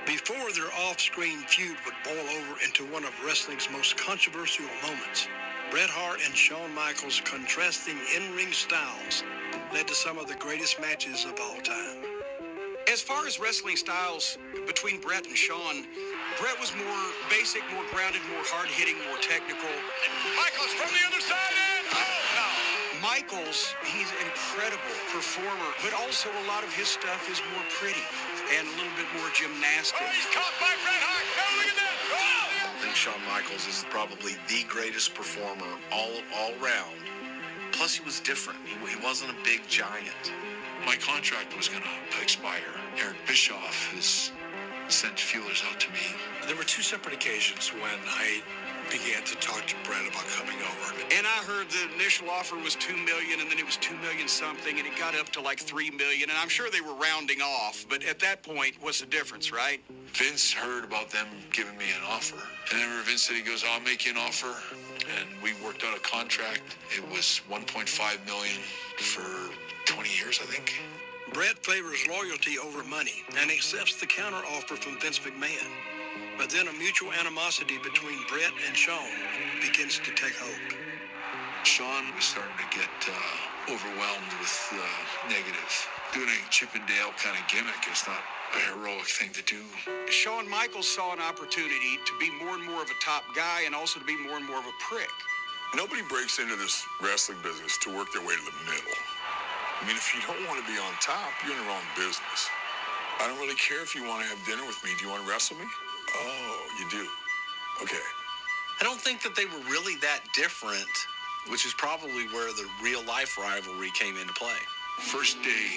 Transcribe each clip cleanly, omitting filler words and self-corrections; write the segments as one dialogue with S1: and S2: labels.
S1: Before their off-screen feud would boil over into one of wrestling's most controversial moments, Bret Hart and Shawn Michaels' contrasting in-ring styles led to some of the greatest matches of all time.
S2: As far as wrestling styles between Bret and Shawn, Bret was more basic, more grounded, more hard-hitting, more technical.
S3: Michaels from the other side and no.
S2: Michaels, he's an incredible performer, but also a lot of his stuff is more pretty and a little bit more gymnastic.
S3: Oh, he's caught by Bret Hart. No, look at that. Oh!
S4: I think Shawn Michaels is probably the greatest performer all round. Plus, he was different. He wasn't a big giant.
S5: My contract was going to expire. Eric Bischoff has sent feelers out to me.
S6: There were 2 separate occasions when I began to talk to Bret about coming over.
S2: And I heard the initial offer was $2 million, and then it was $2 million something, and it got up to like $3 million, and I'm sure they were rounding off, but at that point, what's the difference, right?
S5: Vince heard about them giving me an offer. And then Vince said, he goes, I'll make you an offer. And we worked out a contract. It was $1.5 million for 20 years, I think.
S1: Bret favors loyalty over money and accepts the counteroffer from Vince McMahon. But then a mutual animosity between Bret and Shawn begins to take hold.
S5: Shawn was starting to get overwhelmed with negative. Doing a Chip and Dale kind of gimmick is not a heroic thing to do.
S2: Shawn Michaels saw an opportunity to be more and more of a top guy and also to be more and more of a prick.
S7: Nobody breaks into this wrestling business to work their way to the middle. I mean, if you don't want to be on top, you're in the wrong business. I don't really care if you want to have dinner with me. Do you want to wrestle me? Oh, you do? Okay.
S4: I don't think that they were really that different, which is probably where the real-life rivalry came into play.
S5: First day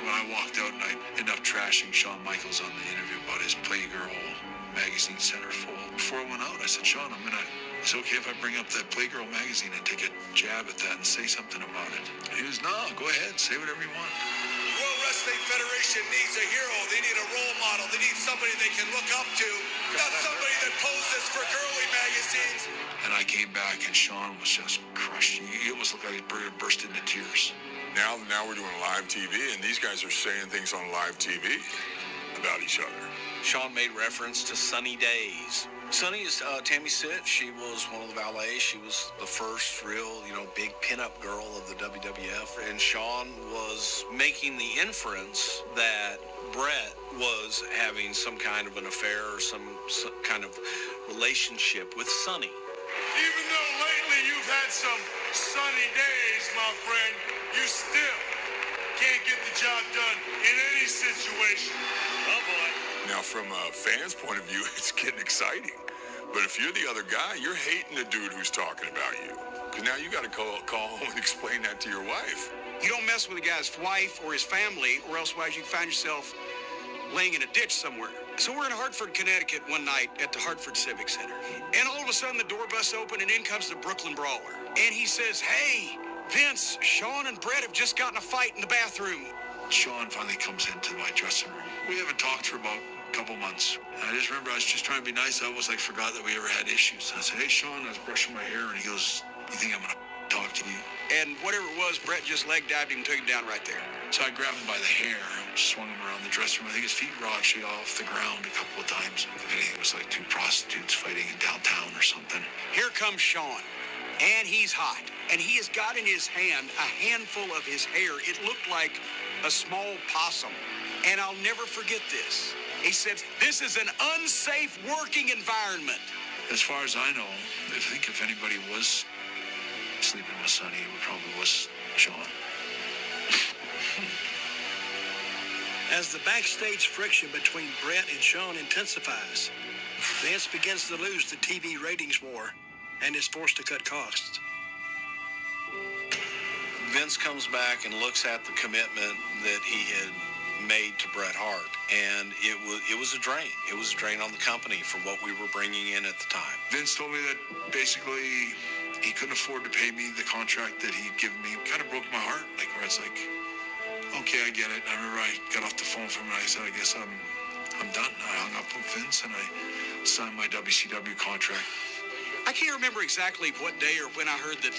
S5: when I walked out and I ended up trashing Shawn Michaels on the interview about his Playgirl magazine centerfold. Before I went out, I said, Shawn, it's okay if I bring up that Playgirl magazine and take a jab at that and say something about it. He goes, no, go ahead, say whatever you want.
S3: World Wrestling Federation needs a hero. They need a role model. They need somebody they can look up to, not somebody that poses for girly magazines.
S5: And I came back and Shawn was just crushed. He almost looked like he burst into tears.
S7: Now we're doing live TV, and these guys are saying things on live TV about each other.
S4: Shawn made reference to Sunny Days. Sunny is Tammy Sitch. She was one of the valets. She was the first real, big pinup girl of the WWF. And Shawn was making the inference that Bret was having some kind of an affair or some kind of relationship with Sunny.
S3: Even though lately you've had some sunny days, my friend, you still can't get the job done in any situation. Oh, boy.
S7: Now, from a fan's point of view, it's getting exciting. But if you're the other guy, you're hating the dude who's talking about you. Because now you got to call home and explain that to your wife.
S2: You don't mess with a guy's wife or his family, or else you can find yourself laying in a ditch somewhere. So we're in Hartford, Connecticut one night at the Hartford Civic Center. And all of a sudden the door busts open and in comes the Brooklyn Brawler. And he says, hey, Vince, Shawn and Bret have just gotten a fight in the bathroom.
S5: Shawn finally comes into my dressing room. We haven't talked for about a couple months. And I just remember I was just trying to be nice. I almost forgot that we ever had issues. I said, hey, Shawn, I was brushing my hair. And he goes, you think I'm going to talk to you?
S2: And whatever it was, Bret just leg dived him and took him down right there.
S5: So I grabbed him by the hair, swung him around the dressing room. I think his feet were actually off the ground a couple of times. If anything, it was like 2 prostitutes fighting in downtown or something.
S2: Here comes Shawn, and he's hot. And he has got in his hand a handful of his hair. It looked like a small possum. And I'll never forget this. He said, this is an unsafe working environment.
S5: As far as I know, I think if anybody was sleeping with Sonny, it probably was Shawn.
S1: As the backstage friction between Bret and Shawn intensifies, Vince begins to lose the TV ratings war and is forced to cut costs.
S4: Vince comes back and looks at the commitment that he had made to Bret Hart, and it was a drain. It was a drain on the company for what we were bringing in at the time.
S5: Vince told me that basically he couldn't afford to pay me the contract that he'd given me. It kind of broke my heart, where it's like, okay, I get it. I remember I got off the phone from him and I said, I guess I'm done. I hung up with Vince and I signed my WCW contract.
S2: I can't remember exactly what day or when I heard that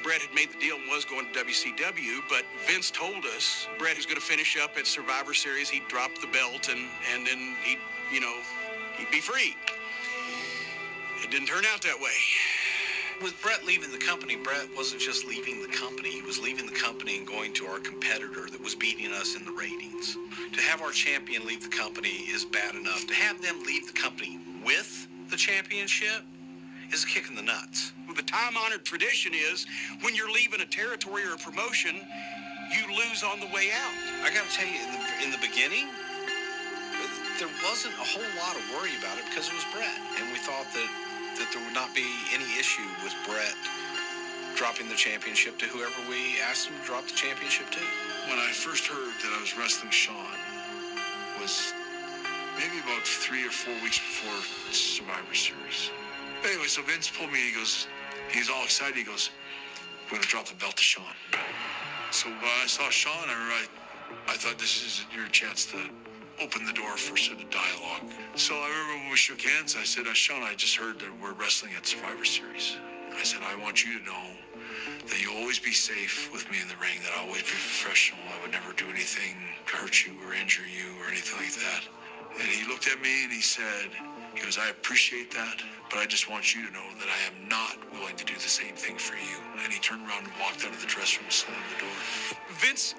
S2: Brett had made the deal and was going to WCW, but Vince told us Brett was going to finish up at Survivor Series. He'd drop the belt and then he'd be free. It didn't turn out that way.
S4: With Brett leaving the company, Brett wasn't just leaving the company. He was leaving the company and going to our competitor that was beating us in the ratings. To have our champion leave the company is bad enough. To have them leave the company with the championship is a kick in the nuts.
S2: The time-honored tradition is when you're leaving a territory or a promotion, you lose on the way out.
S4: I got to tell you, in the beginning, there wasn't a whole lot of worry about it because it was Brett. And we thought that there would not be any issue with Brett dropping the championship to whoever we asked him to drop the championship to.
S5: When I first heard that I was wrestling Sean was maybe about 3 or 4 weeks before Survivor Series. Anyway, so Vince pulled me, he's all excited, he goes, we're gonna drop the belt to Sean. So when I saw Sean, I thought this is your chance to open the door for sort of dialogue. So I remember when we shook hands, I said, Sean, I just heard that we're wrestling at Survivor Series. I said, I want you to know that you'll always be safe with me in the ring, that I'll always be professional. I would never do anything to hurt you or injure you or anything like that. And he looked at me and he said, I appreciate that, but I just want you to know that I am not willing to do the same thing for you. And he turned around and walked out of the dressing room, slammed the door.
S2: Vince,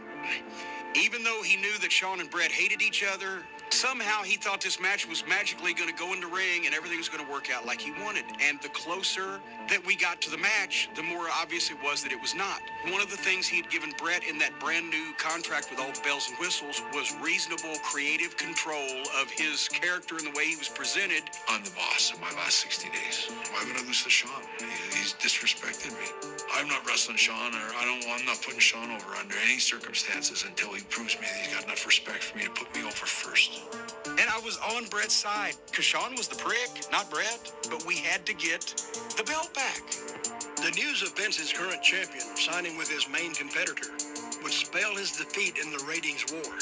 S2: even though he knew that Sean and Brett hated each other, somehow he thought this match was magically going to go in the ring and everything was going to work out like he wanted. And the closer that we got to the match, the more obvious it was that it was not. One of the things he'd given Brett in that brand new contract with all the bells and whistles was reasonable creative control of his character and the way he was presented.
S5: I'm the boss of my last 60 days. Why would I lose to Sean? He's disrespected me. I'm not wrestling Sean, or I'm not putting Sean over under any circumstances until he proves me that he's got enough respect for me to put me over first.
S2: And I was on Brett's side, because Sean was the prick, not Brett, but we had to get the belt back.
S1: The news of Vince's current champion signing with his main competitor would spell his defeat in the ratings war.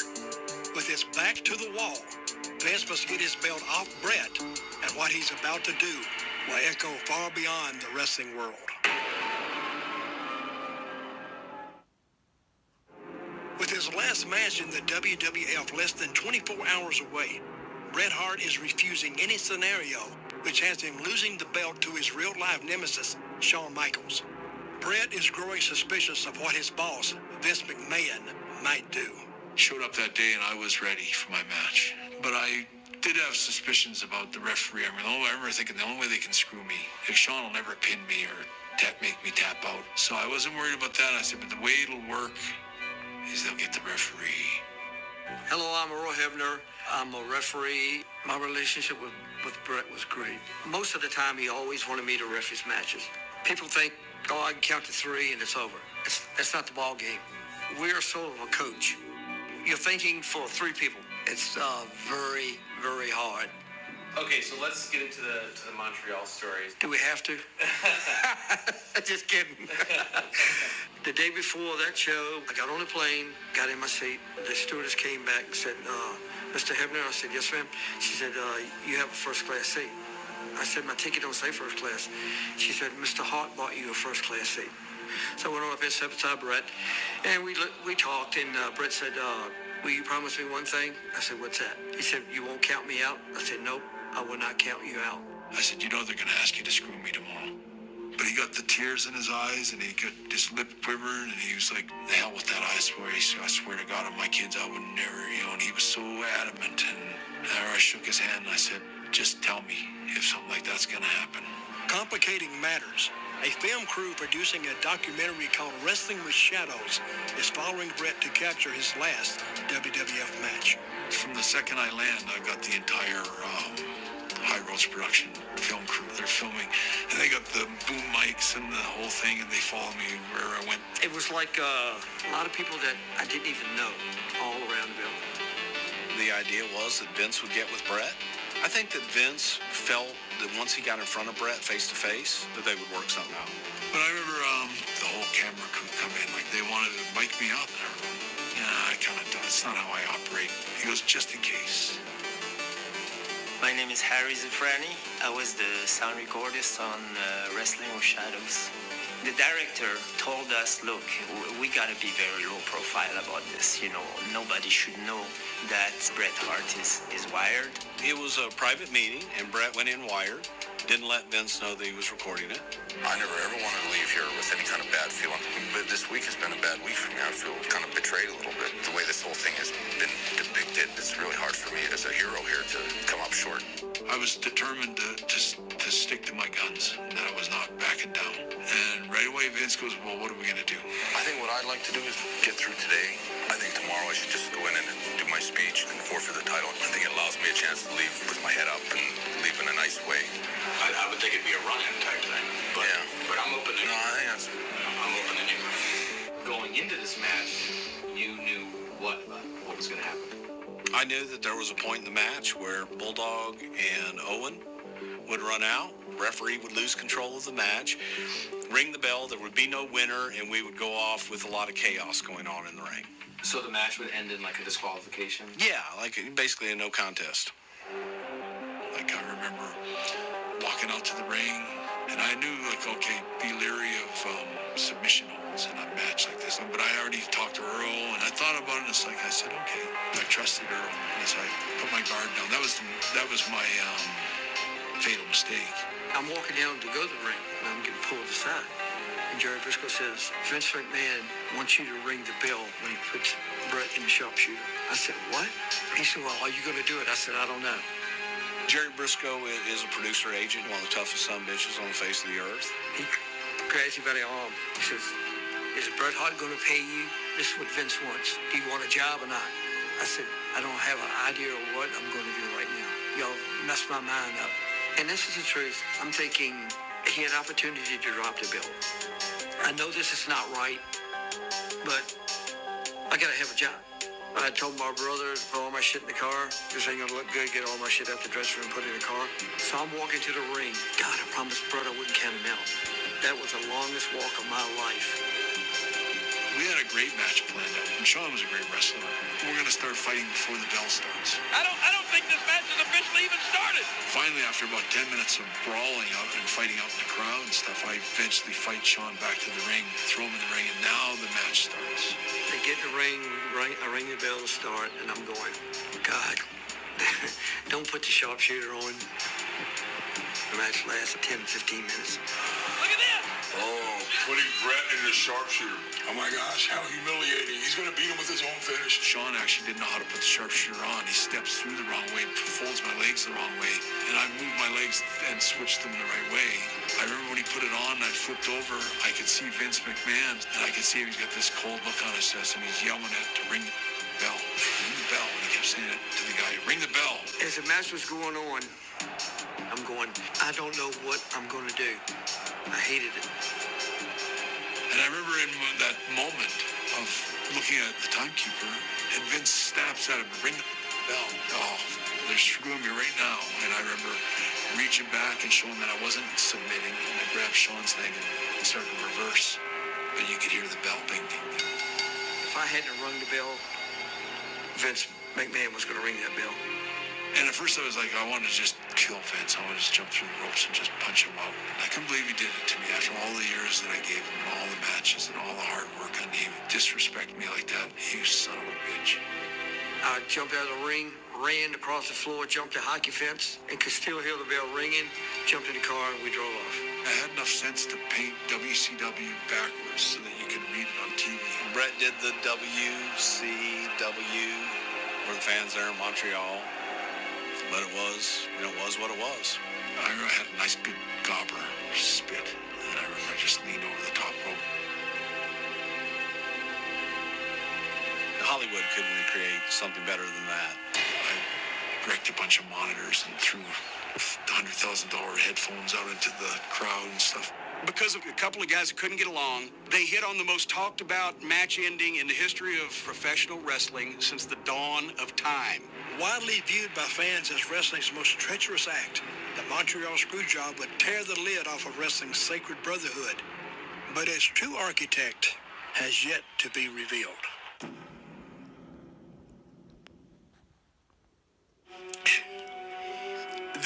S1: With his back to the wall, Vince must get his belt off Brett, and what he's about to do will echo far beyond the wrestling world. With his last match in the WWF less than 24 hours away, Bret Hart is refusing any scenario which has him losing the belt to his real-life nemesis, Shawn Michaels. Bret is growing suspicious of what his boss, Vince McMahon, might do.
S5: Showed up that day and I was ready for my match. But I did have suspicions about the referee. I remember thinking the only way they can screw me is Shawn will never pin me or make me tap out. So I wasn't worried about that. I said, but the way it'll work is they'll get the referee.
S8: Hello, I'm Earl Hebner. I'm a referee. My relationship with Bret was great. Most of the time, he always wanted me to ref his matches. People think, I can count to 3 and it's over. That's not the ball game. We're sort of a coach. You're thinking for 3 people. It's very, very hard.
S9: Okay, so let's get into the Montreal stories.
S8: Do we have to? Just kidding. The day before that show, I got on a plane, got in my seat. The stewardess came back and said, Mr. Hebner, I said, yes, ma'am. She said, you have a first-class seat. I said, my ticket don't say first class. She said, Mr. Hart bought you a first-class seat. So I went on up and sat beside Bret, and we talked, and Bret said, will you promise me one thing? I said, what's that? He said, you won't count me out? I said, nope, I will not count you out.
S5: I said, they're going to ask you to screw me tomorrow. But he got the tears in his eyes, and he got his lip quivered, and he was like, the hell with that, I swear. I swear to God, on my kids, I would never, and he was so adamant. And I shook his hand, and I said, just tell me if something like that's going to happen.
S1: Complicating matters. A film crew producing a documentary called Wrestling with Shadows is following Bret to capture his last WWF match.
S5: From the second I land, I got the entire High Roads production film crew. They're filming, and they got the boom mics and the whole thing, and they follow me wherever I went.
S8: It was like a lot of people that I didn't even know all around the building.
S4: The idea was that Vince would get with Bret. I think that Vince felt that once he got in front of Bret face to face, that they would work something out.
S5: But I remember the whole camera crew come in, like they wanted to mic me up, and I was going, I kind of don't. It's not how I operate. He goes, just in case.
S8: My
S10: name is Harry Zafrani. I was the sound recordist on Wrestling with Shadows. The director told us, look, we gotta be very low profile about this. You know, nobody should know that Bret Hart is wired.
S4: It was a private meeting, and Bret went in wired. Didn't let Vince know that he was recording it.
S11: I never ever wanted to leave here with any kind of bad feeling. But this week has been a bad week for me. I feel kind of betrayed a little bit. The way this whole thing has been depicted, it's really hard for me as a hero here to come up short.
S5: I was determined to stick to my guns, and that I was not backing down. And right away, Vince goes, well, what are we going to do?
S11: I think what I'd like to do is get through today. I think tomorrow I should just go in and do my speech and forfeit the title. I think it allows me a chance to leave with my head up and leave in a nice way.
S2: I would think it'd be a run-in type thing. But,
S11: yeah.
S2: But I'm open to
S11: No, I think that's...
S2: I'm open to anything.
S9: Going into this match, you knew what was going to happen.
S4: I knew that there was a point in the match where Bulldog and Owen would run out. Referee would lose control of the match, ring the bell, there would be no winner, and we would go off with a lot of chaos going on in the ring.
S9: So the match would end in like a disqualification?
S4: Yeah, like basically a no contest.
S5: Like, I remember walking out to the ring, and I knew, like, okay, be leery of submission holds in a match like this. But I already talked to Earl, and I thought about it, and it's like, I said, okay, I trusted Earl, and so I put my guard down. That was my fatal mistake.
S8: I'm walking down to go to the ring, and I'm getting pulled aside. And Jerry Briscoe says, Vince McMahon wants you to ring the bell when he puts Bret in the sharpshooter. I said, what? He said, well, are you going to do it? I said, I don't know.
S4: Jerry Briscoe is a producer agent, one of the toughest sumbitches on the face of the earth.
S8: He grabs me by the arm. He says, is Bret Hart going to pay you? This is what Vince wants. Do you want a job or not? I said, I don't have an idea of what I'm going to do right now. Y'all messed my mind up. And this is the truth. I'm thinking he had opportunity to drop the belt. I know this is not right, but I got to have a job. I told my brother to put all my shit in the car. This ain't going to look good. Get all my shit out the dressing room, put it in the car. So I'm walking to the ring. God, I promised brother I wouldn't count him out. That was the longest walk of my life.
S5: We had a great match planned out, and Sean was a great wrestler. We're going to start fighting before the bell starts.
S12: I don't think this match has officially even started.
S5: Finally, after about 10 minutes of brawling out and fighting out in the crowd and stuff, I eventually fight Sean back to the ring, throw him in the ring, and now the match starts.
S8: They get in the ring, I ring the bell to start, and I'm going, God, don't put the sharpshooter on. The match lasts 10, 15 minutes.
S12: Look at this!
S7: Oh, putting Bret in the sharpshooter. Oh my gosh, how humiliating. He's going to beat him with his own finish.
S5: Sean actually didn't know how to put the sharpshooter on. He steps through the wrong way, folds my legs the wrong way, and I moved my legs and switched them the right way. I remember when he put it on and I flipped over, I could see Vince McMahon, and I could see him. He's got this cold look on his face, and he's yelling at to ring the bell. Ring the bell. And he kept saying it to the guy, ring the bell.
S8: As the match was going on, I'm going, I don't know what I'm going to do. I hated it.
S5: And I remember in that moment of looking at the timekeeper, and Vince snaps at him, ring the bell. Oh, they're screwing me right now. And I remember reaching back and showing that I wasn't submitting, and I grabbed Sean's leg and started to reverse. And you could hear the bell bing, ding, ding.
S8: If I hadn't rung the bell, Vince McMahon was going to ring that bell.
S5: And at first I was like, I wanted to just kill Vince. I wanted to just jump through the ropes and just punch him out. And I couldn't believe he did it to me after all the years that I gave him and all the matches and all the hard work. And he would disrespect me like that. You son of a bitch.
S8: I jumped out of the ring, ran across the floor, jumped the hockey fence, and could still hear the bell ringing, jumped in the car, and we drove off.
S5: I had enough sense to paint WCW backwards so that you could read it on TV.
S4: Bret did the WCW for the fans there in Montreal. But it was what it was.
S5: I had a nice big gobber spit, and I remember I just leaned over the top rope.
S4: Hollywood couldn't recreate something better than that.
S5: I wrecked a bunch of monitors and threw $100,000 headphones out into the crowd and stuff.
S2: Because of a couple of guys that couldn't get along, they hit on the most talked about match ending in the history of professional wrestling since the dawn of time.
S1: Widely viewed by fans as wrestling's most treacherous act, the Montreal Screwjob would tear the lid off of wrestling's sacred brotherhood. But its true architect has yet to be revealed.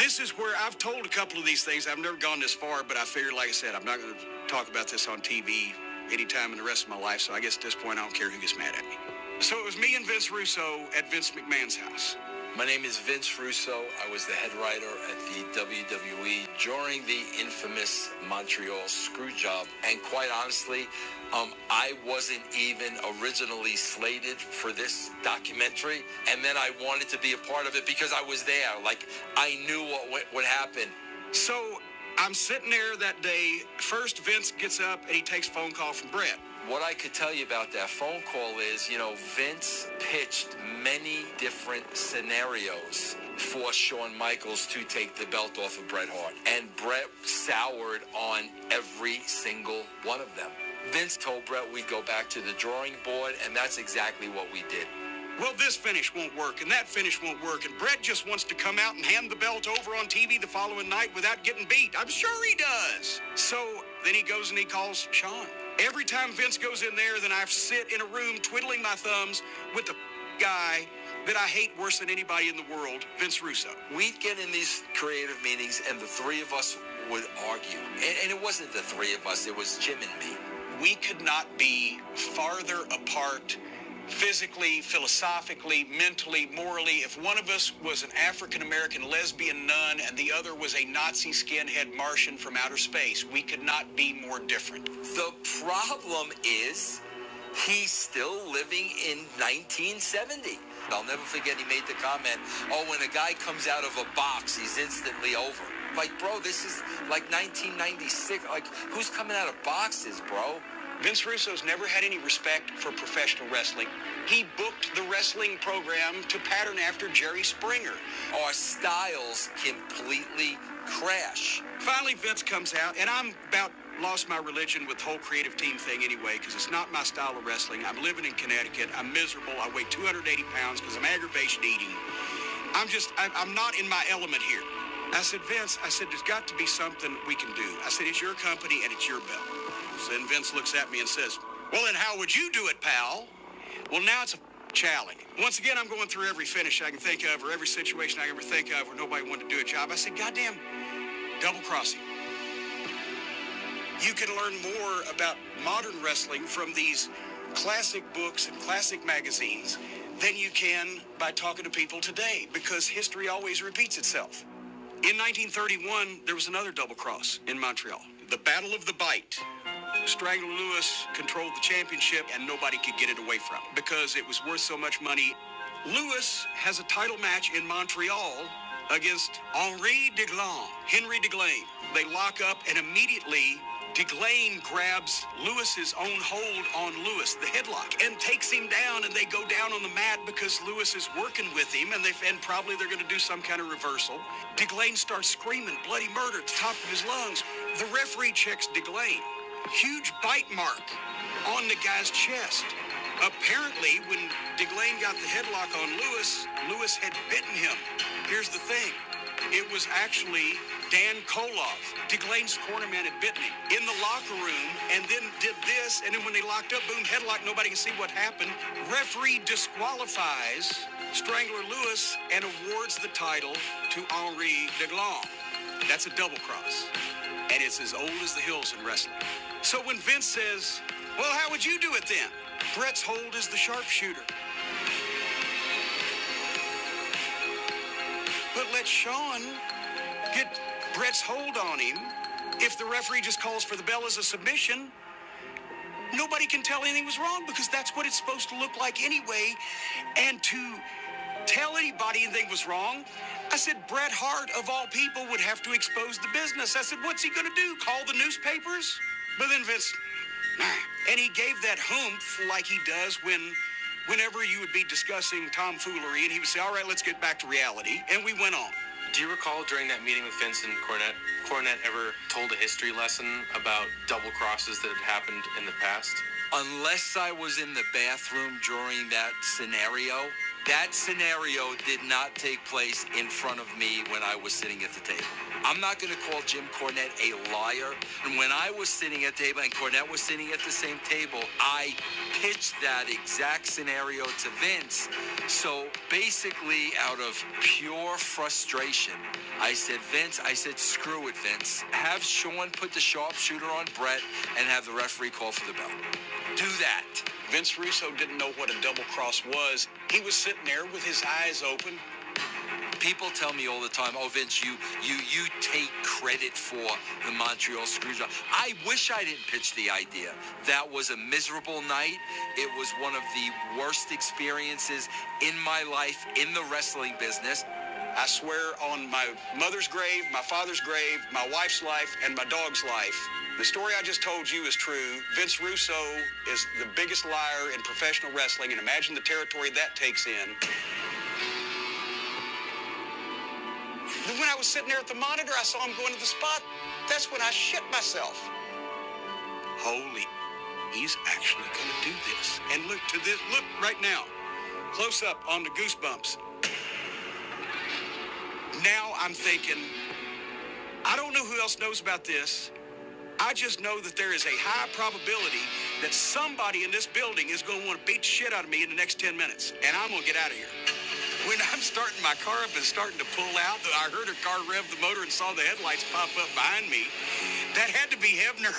S2: This is where I've told a couple of these things. I've never gone this far, but I figured, like I said, I'm not going to talk about this on TV anytime in the rest of my life, so I guess at this point I don't care who gets mad at me. So it was me and Vince Russo at Vince McMahon's house.
S13: My name is Vince Russo. I was the head writer at the WWE during the infamous Montreal Screwjob. And quite honestly, I wasn't even originally slated for this documentary. And then I wanted to be a part of it because I was there. Like, I knew what would happen.
S2: So I'm sitting there that day. First, Vince gets up and he takes a phone call from Brett.
S13: What I could tell you about that phone call is, Vince pitched many different scenarios for Shawn Michaels to take the belt off of Bret Hart. And Bret soured on every single one of them. Vince told Bret we'd go back to the drawing board, and that's exactly what we did.
S2: Well, this finish won't work, and that finish won't work, and Bret just wants to come out and hand the belt over on TV the following night without getting beat. I'm sure he does. So then he goes and he calls Shawn. Every time Vince goes in there, then I sit in a room twiddling my thumbs with the guy that I hate worse than anybody in the world, Vince Russo.
S13: We'd get in these creative meetings, and the three of us would argue. And it wasn't the three of us, it was Jim and me.
S2: We could not be farther apart physically, philosophically, mentally, morally. If one of us was an African-American lesbian nun and the other was a Nazi skinhead Martian from outer space, we could not be more different.
S13: The problem is he's still living in 1970. I'll never forget he made the comment, when a guy comes out of a box, he's instantly over. Like, bro, this is like 1996. Like, who's coming out of boxes, bro?
S2: Vince Russo's never had any respect for professional wrestling. He booked the wrestling program to pattern after Jerry Springer.
S13: Our styles completely crash.
S2: Finally, Vince comes out, and I'm about lost my religion with the whole creative team thing anyway, because it's not my style of wrestling. I'm living in Connecticut. I'm miserable. I weigh 280 pounds because I'm aggravation eating. I'm not in my element here. I said, Vince, there's got to be something we can do. I said, it's your company and it's your belt. So then Vince looks at me and says, well, then how would you do it, pal? Well, now it's a challenge. Once again, I'm going through every finish I can think of or every situation I can ever think of where nobody wanted to do a job. I said, goddamn, double crossing. You can learn more about modern wrestling from these classic books and classic magazines than you can by talking to people today, because history always repeats itself. In 1931, there was another double cross in Montreal. The Battle of the Bite. Strangler Lewis controlled the championship and nobody could get it away from him because it was worth so much money. Lewis has a title match in Montreal against Henry Deglaine. They lock up and immediately Deglaine grabs Lewis's own hold on Lewis, the headlock, and takes him down, and they go down on the mat because Lewis is working with him, and probably they're going to do some kind of reversal. Deglaine starts screaming, bloody murder at the top of his lungs. The referee checks Deglaine. Huge bite mark on the guy's chest. Apparently, when Deglaine got the headlock on Lewis, Lewis had bitten him. Here's the thing. It was actually Dan Koloff. Deglaine's cornerman had bitten him in the locker room and then did this, and then when they locked up, boom, headlock, nobody can see what happened. Referee disqualifies Strangler Lewis and awards the title to Henry Deglaine. That's a double cross, and it's as old as the hills in wrestling. So when Vince says, well, how would you do it then? Bret's hold is the sharpshooter. But let Shawn get Bret's hold on him. If the referee just calls for the bell as a submission, nobody can tell anything was wrong because that's what it's supposed to look like anyway. And to tell anybody anything was wrong, I said, Bret Hart, of all people, would have to expose the business. I said, what's he going to do, call the newspapers? But then Vince, and he gave that humph like he does whenever you would be discussing tomfoolery, and he would say, all right, let's get back to reality, and we went on.
S9: Do you recall during that meeting with Vince and Cornette ever told a history lesson about double crosses that had happened in the past?
S13: Unless I was in the bathroom during that scenario, That scenario did not take place in front of me when I was sitting at the table. I'm not going to call Jim Cornette a liar. And when I was sitting at the table and Cornette was sitting at the same table, I pitched that exact scenario to Vince. So basically, out of pure frustration, I said, Vince, screw it, Vince. Have Sean put the sharpshooter on Brett and have the referee call for the bell. Do that.
S2: Vince Russo didn't know what a double cross was. He was sitting there with his eyes open.
S13: People tell me all the time, oh, Vince, you take credit for the Montreal Screwjob. I wish I didn't pitch the idea. That was a miserable night. It was one of the worst experiences in my life in the wrestling business.
S2: I swear on my mother's grave, my father's grave, my wife's life, and my dog's life, the story I just told you is true. Vince Russo is the biggest liar in professional wrestling, and imagine the territory that takes in. When I was sitting there at the monitor, I saw him going to the spot. That's when I shit myself. Holy, he's actually going to do this. And look to this, look right now. Close up on the goosebumps. Now I'm thinking, I don't know who else knows about this. I just know that there is a high probability that somebody in this building is going to want to beat the shit out of me in the next 10 minutes. And I'm going to get out of here. When I'm starting my car up and starting to pull out, I heard a car rev the motor and saw the headlights pop up behind me. That had to be Hebner.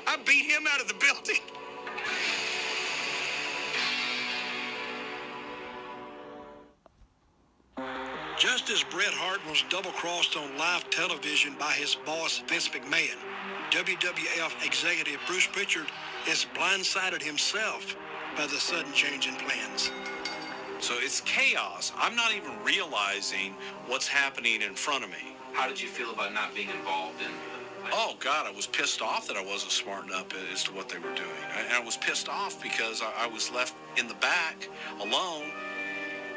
S2: I beat him out of the building.
S1: Just as Bret Hart was double-crossed on live television by his boss, Vince McMahon, WWF executive Bruce Pritchard has blindsided himself by the sudden change in plans.
S4: So it's chaos. I'm not even realizing what's happening in front of me.
S9: How did you feel about not being involved in?
S4: Oh, God, I was pissed off that I wasn't smart enough as to what they were doing. And I was pissed off because I was left in the back alone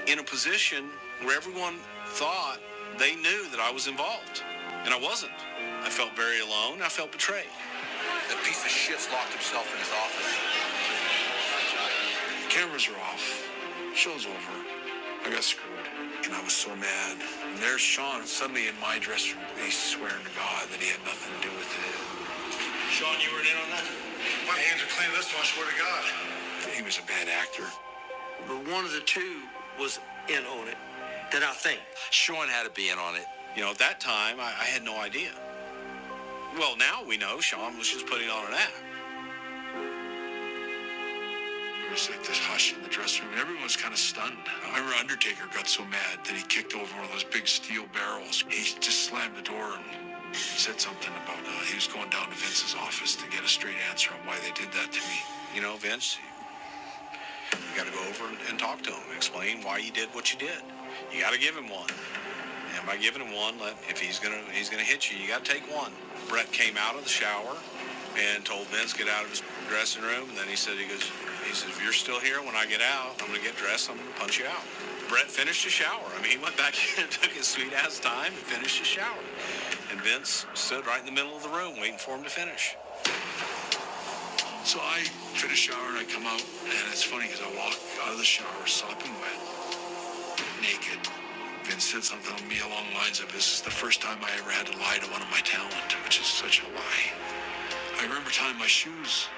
S4: in a position where everyone thought they knew that I was involved. And I wasn't. I felt very alone. I felt betrayed.
S11: The piece of shit's locked himself in his office.
S5: The cameras are off. Show's over. I got screwed. And I was so mad. And there's Sean suddenly in my dressing room. He's swearing to God that he had nothing to do with it.
S3: Sean, you were in on that? My hands are clean this one, I swear to God.
S5: He was a bad actor.
S8: But one of the two was in on it, that I think.
S13: Sean had to be in on it.
S4: You know, at that time, I had no idea. Well, now we know Sean was just putting on an act.
S5: There was like this hush in the dressing room. Everyone was kind of stunned. I remember Undertaker got so mad that he kicked over one of those big steel barrels. He just slammed the door and said something about he was going down to Vince's office to get a straight answer on why they did that to me.
S4: You know, Vince, you got to go over and talk to him, explain why you did what you did. You got to give him one. And by giving him one, if he's gonna hit you, you got to take one. Brett came out of the shower and told Vince get out of his dressing room. And then he said, if you're still here when I get out, I'm going to get dressed, I'm going to punch you out. Brett finished the shower. I mean, he went back in and took his sweet-ass time and finished the shower. And Vince stood right in the middle of the room waiting for him to finish.
S5: So I finish shower and I come out, and it's funny because I walk out of the shower sopping wet, naked. Vince said something to me along the lines of, this is the first time I ever had to lie to one of my talent, which is such a lie. I remember tying my shoes.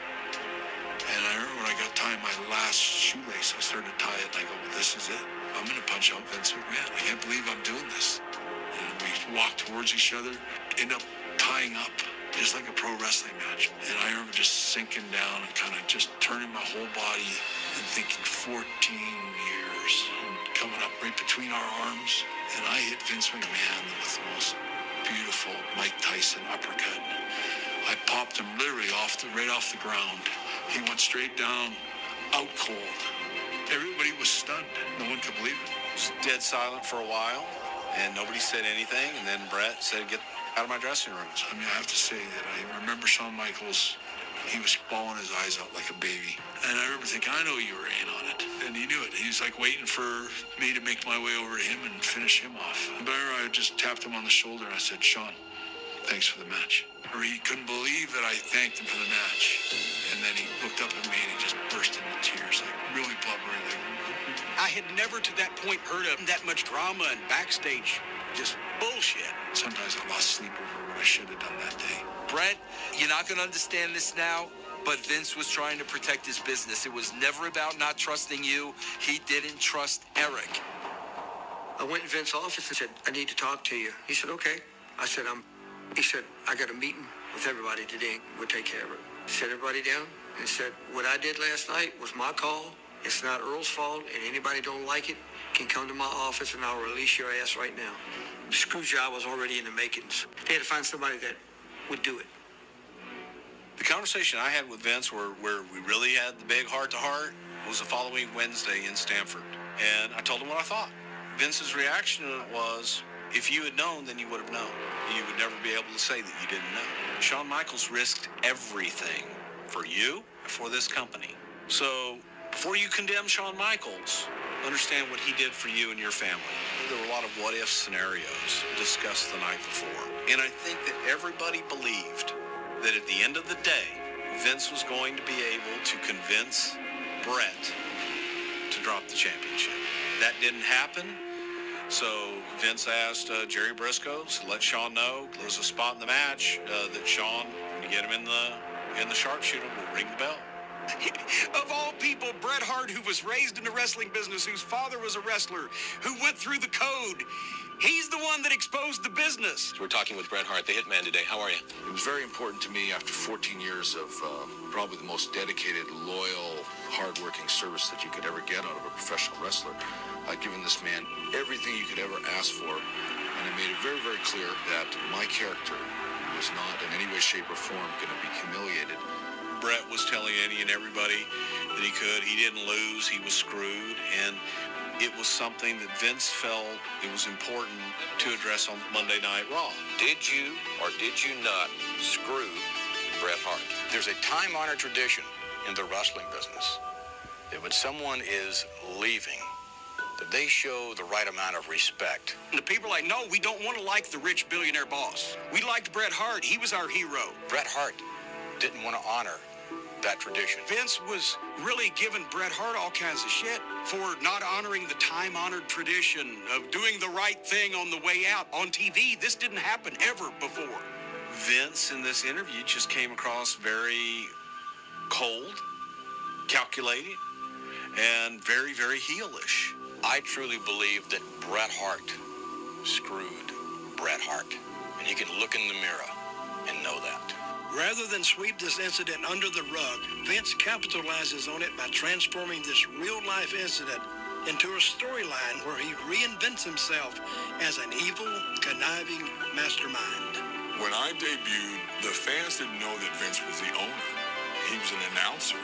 S5: And I remember when I got tying my last shoelace, I started to tie it, and I go, well, this is it. I'm going to punch out Vince McMahon. I can't believe I'm doing this. And we walked towards each other, end up tying up, just like a pro wrestling match. And I remember just sinking down and kind of just turning my whole body and thinking 14 years and coming up right between our arms. And I hit Vince McMahon with the most beautiful Mike Tyson uppercut. I popped him literally right off the ground. He went straight down, out cold. Everybody was stunned. No one could believe it.
S4: It was dead silent for a while, and nobody said anything. And then Brett said, get out of my dressing room.
S5: I mean, I have to say that I remember Shawn Michaels. He was bawling his eyes out like a baby. And I remember thinking, I know you were in on it. And he knew it. He was like waiting for me to make my way over to him and finish him off. But I just tapped him on the shoulder and I said, Sean, thanks for the match. Or he couldn't believe that I thanked him for the match. And then he looked up at me and he just burst into tears, like really blubbering. Like,
S2: I had never to that point heard of that much drama and backstage just bullshit.
S5: Sometimes I lost sleep over what I should have done that day.
S13: Brett, you're not going to understand this now, but Vince was trying to protect his business. It was never about not trusting you. He didn't trust Eric.
S8: I went in Vince's office and said, I need to talk to you. He said, okay. I said, he said, I got a meeting with everybody today. We'll take care of it. Set everybody down and said, what I did last night was my call. It's not Earl's fault, and anybody don't like it can come to my office and I'll release your ass right now. The Screwjob was already in the makings. They had to find somebody that would do it.
S4: The conversation I had with Vince where we really had the big heart-to-heart was the following Wednesday in Stamford. And I told him what I thought. Vince's reaction to it was, if you had known, then you would have known. You would never be able to say that you didn't know. Shawn Michaels risked everything for you and for this company. So before you condemn Shawn Michaels, understand what he did for you and your family. There were a lot of what-if scenarios discussed the night before. And I think that everybody believed that at the end of the day, Vince was going to be able to convince Brett to drop the championship. That didn't happen. So Vince asked Jerry Briscoe to let Shawn know there was a spot in the match that Shawn, when you get him in the sharpshooter, will ring the bell.
S2: Of all people, Bret Hart, who was raised in the wrestling business, whose father was a wrestler, who went through the code, he's the one that exposed the business.
S9: We're talking with Bret Hart, the Hitman, today. How are you?
S5: It was very important to me after 14 years of probably the most dedicated, loyal, hardworking service that you could ever get out of a professional wrestler. I'd given this man everything you could ever ask for, and I made it very, very clear that my character was not in any way, shape, or form going to be humiliated.
S4: Brett was telling any and everybody that he could. He didn't lose. He was screwed. And it was something that Vince felt it was important to address on Monday Night Raw.
S11: Did you or did you not screw Bret Hart? There's a time-honored tradition in the wrestling business that when someone is leaving, that they show the right amount of respect.
S2: And the people are like, no, we don't want to like the rich billionaire boss. We liked Bret Hart. He was our hero.
S11: Bret Hart didn't want to honor that tradition.
S2: Vince was really giving Bret Hart all kinds of shit for not honoring the time-honored tradition of doing the right thing on the way out. On TV, this didn't happen ever before.
S4: Vince, in this interview, just came across very cold, calculating, and very, very heelish.
S11: I truly believe that Bret Hart screwed Bret Hart. And you can look in the mirror and know that.
S1: Rather than sweep this incident under the rug, Vince capitalizes on it by transforming this real-life incident into a storyline where he reinvents himself as an evil, conniving mastermind.
S7: When I debuted, the fans didn't know that Vince was the owner. He was an announcer.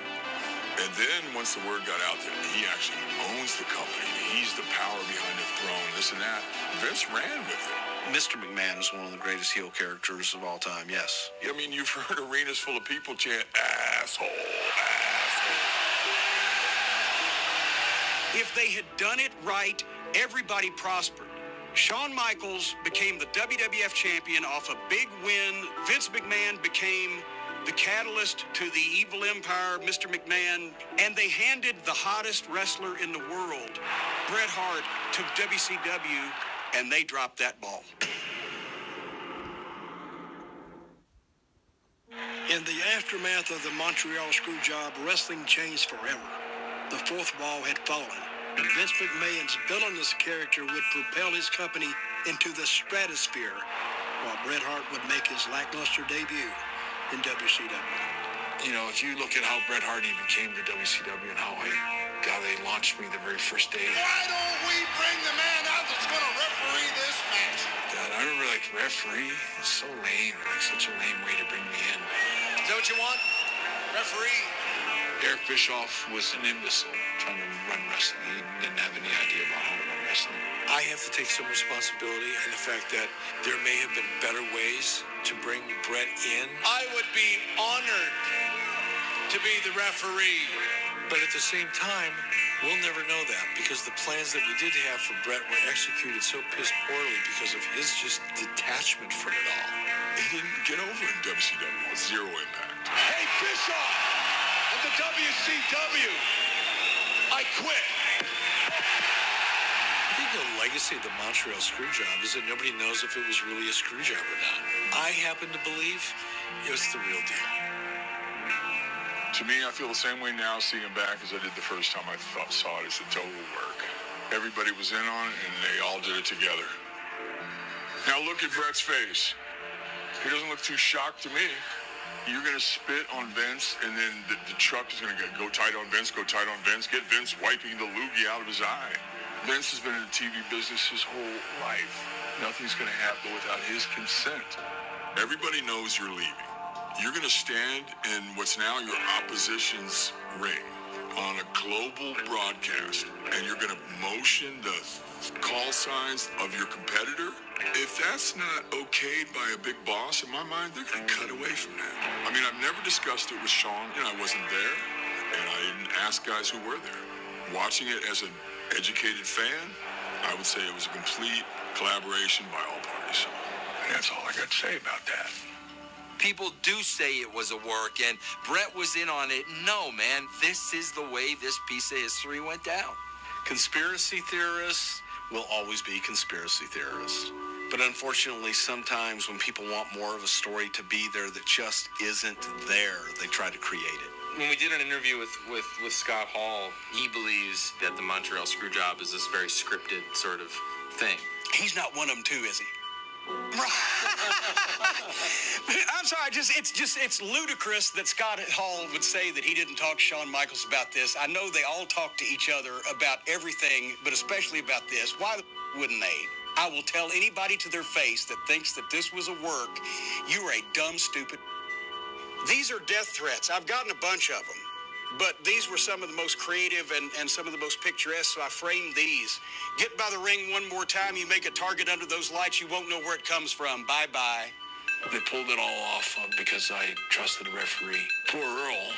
S7: And then once the word got out that he actually owns the company, he's the power behind the throne, this and that, Vince ran with it.
S4: Mr. McMahon is one of the greatest heel characters of all time, yes.
S7: I mean, you've heard arenas full of people chant, asshole, asshole.
S2: If they had done it right, everybody prospered. Shawn Michaels became the WWF champion off a big win. Vince McMahon became the catalyst to the evil empire, Mr. McMahon, and they handed the hottest wrestler in the world, Bret Hart, to WCW, and they dropped that ball.
S1: In the aftermath of the Montreal Screwjob, wrestling changed forever. The fourth wall had fallen, and Vince McMahon's villainous character would propel his company into the stratosphere, while Bret Hart would make his lackluster debut in WCW.
S5: You know, if you look at how Bret Hart even came to WCW and how they launched me the very first day.
S3: Why don't we bring the man out that's going to referee this match?
S5: God, I remember, like, referee, it's so lame, like, such a lame way to bring me in.
S3: Is that what you want? Referee?
S5: Eric Bischoff was an imbecile trying to run wrestling. He didn't have any idea about how to run wrestling. I have to take some responsibility in the fact that there may have been better ways to bring Bret in.
S3: I would be honored to be the referee.
S5: But at the same time, we'll never know that because the plans that we did have for Bret were executed so piss poorly because of his just detachment from it all.
S7: He didn't get over in WCW with zero impact.
S3: Hey, Bischoff of the WCW, I quit.
S6: the legacy of the Montreal Screwjob is that nobody knows if it was really a screw job or not. I happen to believe it was the real deal.
S7: To me, I feel the same way now seeing it back as I did the first time I saw it as a total work. Everybody was in on it, and they all did it together. Now look at Brett's face. He doesn't look too shocked to me. You're going to spit on Vince, and then the truck is going to go tight on Vince, get Vince wiping the loogie out of his eye. Vince has been in the TV business his whole life. Nothing's going to happen without his consent. Everybody knows you're leaving. You're going to stand in what's now your opposition's ring on a global broadcast, and you're going to motion the call signs of your competitor. If that's not okayed by a big boss, in my mind, they're going to cut away from that. I mean, I've never discussed it with Sean, and I wasn't there, and I didn't ask guys who were there. Watching it as an educated fan, I would say it was a complete collaboration by all parties. And that's all I got to say about that.
S13: People do say it was a work, and Brett was in on it. No, man, this is the way this piece of history went down.
S4: Conspiracy theorists will always be conspiracy theorists. But unfortunately, sometimes when people want more of a story to be there that just isn't there, they try to create it.
S9: When we did an interview with Scott Hall, he believes that the Montreal Screwjob is this very scripted sort of thing.
S2: He's not one of them too, is he? I'm sorry, it's ludicrous that Scott Hall would say that he didn't talk to Shawn Michaels about this. I know they all talk to each other about everything, but especially about this. Why wouldn't they? I will tell anybody to their face that thinks that this was a work, you are a dumb, stupid. These are death threats. I've gotten a bunch of them. But these were some of the most creative and some of the most picturesque, so I framed these. Get by the ring one more time, you make a target under those lights, you won't know where it comes from. Bye-bye.
S6: They pulled it all off because I trusted the referee. Poor Earl.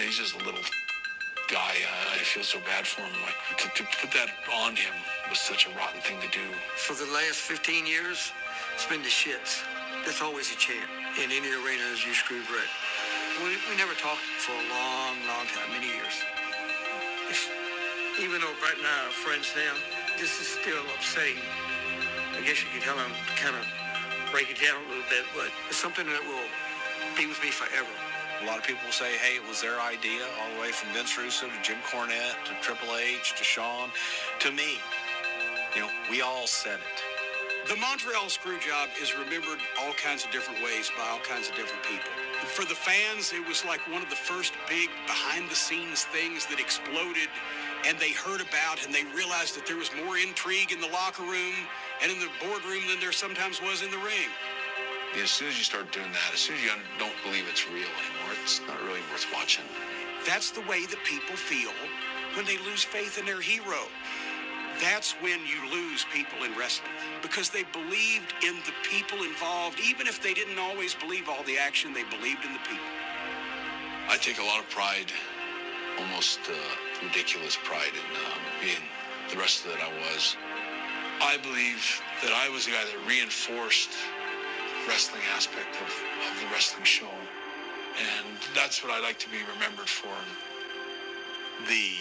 S6: He's just a little guy. I feel so bad for him. Like, to put that on him was such a rotten thing to do.
S8: For the last 15 years, it's been the shits. That's always a chant in any arena as you screw Brett. We never talked for a long, long time, many years. Even though Brett and I are friends now, this is still upsetting. I guess you could tell him to kind of break it down a little bit, but it's something that will be with me forever.
S4: A lot of people will say, hey, it was their idea, all the way from Vince Russo to Jim Cornette to Triple H to Shawn to me. You know, we all said it.
S2: The Montreal Screwjob is remembered all kinds of different ways by all kinds of different people. For the fans, it was like one of the first big behind-the-scenes things that exploded, and they heard about, and they realized that there was more intrigue in the locker room and in the boardroom than there sometimes was in the ring.
S6: As soon as you start doing that, as soon as you don't believe it's real anymore, it's not really worth watching.
S2: That's the way that people feel when they lose faith in their hero. That's when you lose people in wrestling, because they believed in the people involved. Even if they didn't always believe all the action, they believed in the people.
S6: I take a lot of pride, almost ridiculous pride in being the wrestler that I was. I believe that I was the guy that reinforced the wrestling aspect of the wrestling show. And that's what I like to be remembered for.
S4: The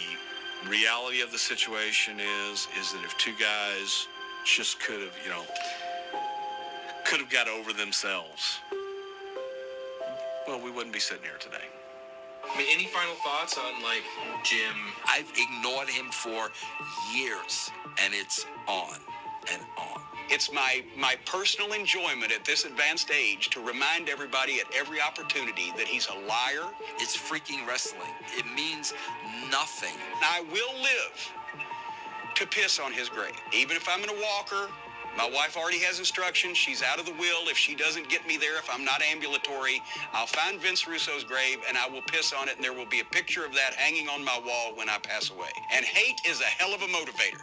S4: reality of the situation is that if two guys just could have got over themselves, well, we wouldn't be sitting here today.
S9: I mean, any final thoughts on, like, Jim?
S13: I've ignored him for years, and it's on and on.
S2: It's my personal enjoyment at this advanced age to remind everybody at every opportunity that he's a liar.
S13: It's freaking wrestling. It means nothing.
S2: I will live to piss on his grave. Even if I'm in a walker, my wife already has instructions. She's out of the will. If she doesn't get me there, if I'm not ambulatory, I'll find Vince Russo's grave and I will piss on it, and there will be a picture of that hanging on my wall when I pass away. And hate is a hell of a motivator.